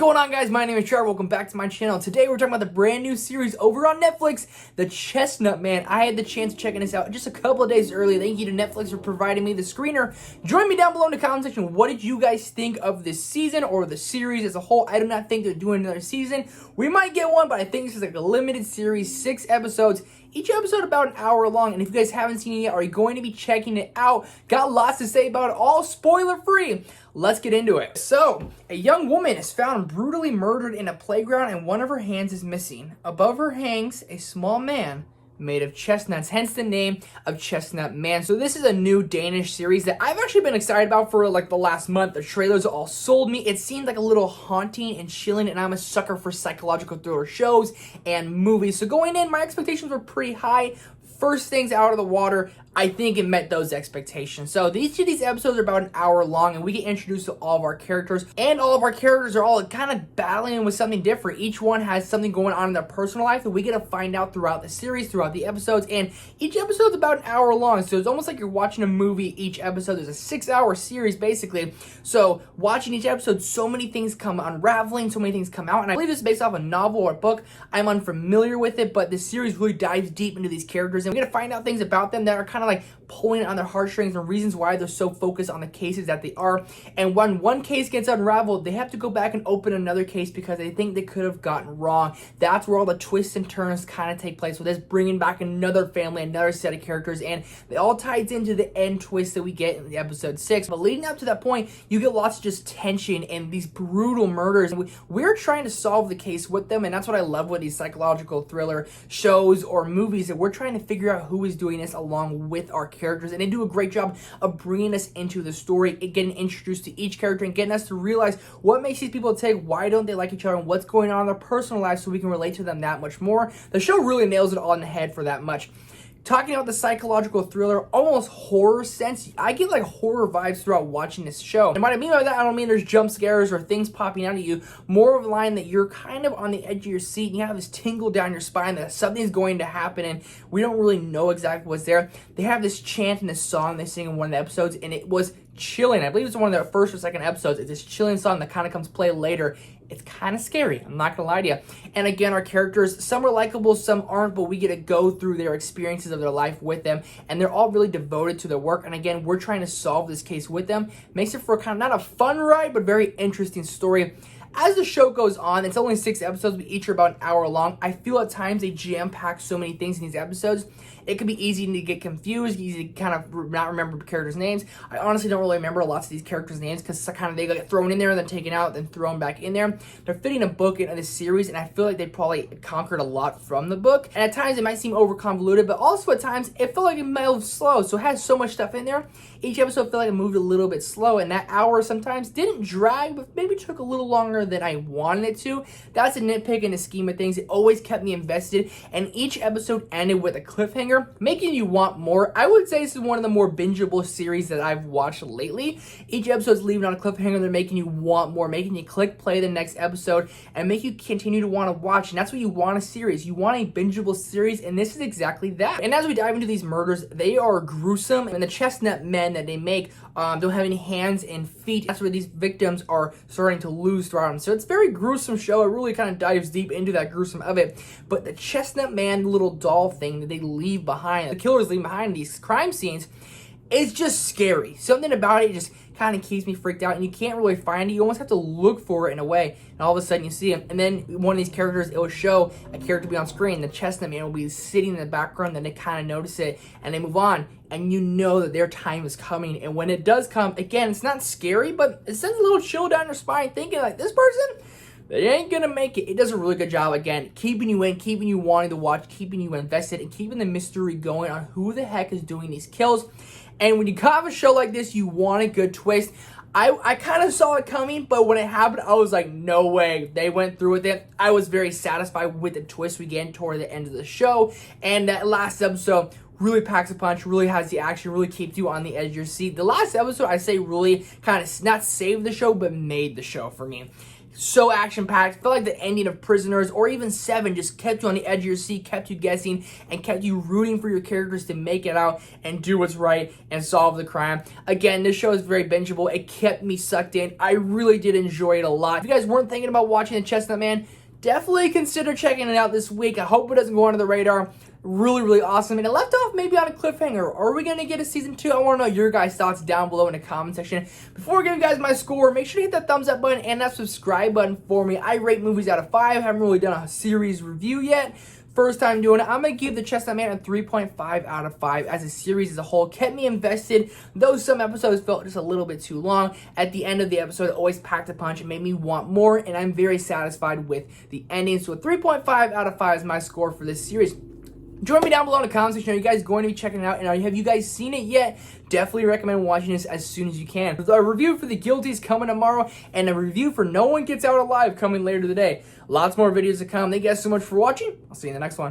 going on, guys? My name is Trevor. Welcome back to my channel. Today we're talking about the brand new series over on Netflix, The Chestnut Man. I had the chance of checking this out just a couple of days early. Thank you to Netflix for providing me the screener. Join me down below in the comment section. What did you guys think of this season or the series as a whole? I do not think they're doing another season. We might get one, but I think this is like a limited series, 6 episodes. Each episode about an hour long, and if you guys haven't seen it yet, are you going to be checking it out? Got lots to say about it, all spoiler-free. Let's get into it. So, a young woman is found brutally murdered in a playground and one of her hands is missing. Above her hangs a small man made of chestnuts, hence the name of Chestnut Man. So this is a new Danish series that I've actually been excited about for like the last month. The trailers all sold me. It seemed like a little haunting and chilling, and I'm a sucker for psychological thriller shows and movies. So going in, my expectations were pretty high. First things out of the water, I think it met those expectations. So each of these episodes are about an hour long, and we get introduced to all of our characters, and all of our characters are all kind of battling with something different. Each one has something going on in their personal life that we get to find out throughout the series, throughout the episodes, and each episode's about an hour long, so it's almost like you're watching a movie each episode. There's a 6-hour series, basically. So watching each episode, so many things come unraveling, so many things come out, and I believe this is based off a novel or a book. I'm unfamiliar with it, but this series really dives deep into these characters, and we get to find out things about them that are kind of like pulling on their heartstrings and reasons why they're so focused on the cases that they are. And when one case gets unraveled, they have to go back and open another case because they think they could have gotten wrong. That's where all the twists and turns kind of take place, with this bringing back another family, another set of characters, and it all ties into the end twist that we get in the episode 6. But leading up to that point, you get lots of just tension and these brutal murders. We're trying to solve the case with them, and that's what I love with these psychological thriller shows or movies, that we're trying to figure out who is doing this along with our characters, and they do a great job of bringing us into the story, getting introduced to each character and getting us to realize what makes these people tick, why don't they like each other, and what's going on in their personal lives, so we can relate to them that much more. The show really nails it all in the head for that much. Talking about the psychological thriller, almost horror sense, I get like horror vibes throughout watching this show. And what I mean by that, I don't mean there's jump scares or things popping out at you. More of a line that you're kind of on the edge of your seat and you have this tingle down your spine that something's going to happen and we don't really know exactly what's there. They have this chant and this song they sing in one of the episodes, and it was chilling. I believe it's one of their first or second episodes. It's this chilling song that kind of comes play later. It's kind of scary, I'm not gonna lie to you. And again, our characters, some are likable, some aren't, but we get to go through their experiences of their life with them, and they're all really devoted to their work. And again, we're trying to solve this case with them. Makes it for kind of not a fun ride, but very interesting story. As the show goes on, it's only 6 episodes, but each are about an hour long. I feel at times they jam-pack so many things in these episodes. It can be easy to get confused, easy to kind of not remember characters' names. I honestly don't really remember lots of these characters' names because kind of they get thrown in there and then taken out, then thrown back in there. They're fitting a book into this series, and I feel like they probably conquered a lot from the book. And at times it might seem over-convoluted, but also at times it felt like it moved slow. So it has so much stuff in there. Each episode felt like it moved a little bit slow, and that hour sometimes didn't drag, but maybe took a little longer than I wanted it to. That's a nitpick in the scheme of things. It always kept me invested, and each episode ended with a cliffhanger, making you want more. I would say this is one of the more bingeable series that I've watched lately. Each episode's leaving on a cliffhanger. They're making you want more, making you click play the next episode, and make you continue to want to watch. And that's what you want a series. You want a bingeable series, and this is exactly that. And as we dive into these murders, they are gruesome, and the chestnut men that they make don't have any hands and feet. That's where these victims are starting to lose throughout them. So it's a very gruesome show. It really kind of dives deep into that gruesome of it. But the chestnut man little doll thing that they leave behind, the killers leave behind these crime scenes, it's just scary. Something about it just kind of keeps me freaked out, and you can't really find it. You almost have to look for it in a way, and all of a sudden you see him. And then one of these characters, it will show a character be on screen. The chestnut man will be sitting in the background, then they kind of notice it, and they move on, and you know that their time is coming. And when it does come, again, it's not scary, but it sends a little chill down your spine, thinking like, this person, they ain't gonna make it. It does a really good job, again, keeping you in, keeping you wanting to watch, keeping you invested, and keeping the mystery going on who the heck is doing these kills. And when you have a show like this, you want a good twist. I kind of saw it coming, but when it happened, I was like, no way. They went through with it. I was very satisfied with the twist we get toward the end of the show. And that last episode really packs a punch, really has the action, really keeps you on the edge of your seat. The last episode, I say, really kind of not saved the show, but made the show for me. So action-packed. Felt like the ending of Prisoners or even Seven just kept you on the edge of your seat, kept you guessing, and kept you rooting for your characters to make it out and do what's right and solve the crime. Again, this show is very bingeable. It kept me sucked in. I really did enjoy it a lot. If you guys weren't thinking about watching The Chestnut Man, definitely consider checking it out this week. I hope it doesn't go under the radar. Really, really awesome. And it left off maybe on a cliffhanger. Are we going to get a season 2? I want to know your guys' thoughts down below in the comment section. Before I give you guys my score, make sure to hit that thumbs up button and that subscribe button for me. I rate movies out of 5. Haven't really done a series review yet. First time doing it. I'm going to give The Chestnut Man a 3.5 out of 5 as a series as a whole. Kept me invested, though some episodes felt just a little bit too long. At the end of the episode, it always packed a punch and made me want more, and I'm very satisfied with the ending. So a 3.5 out of 5 is my score for this series. Join me down below in the comment section. Are you guys going to be checking it out? And have you guys seen it yet? Definitely recommend watching this as soon as you can. There's a review for The Guilty is coming tomorrow, and a review for No One Gets Out Alive coming later today. Lots more videos to come. Thank you guys so much for watching. I'll see you in the next one.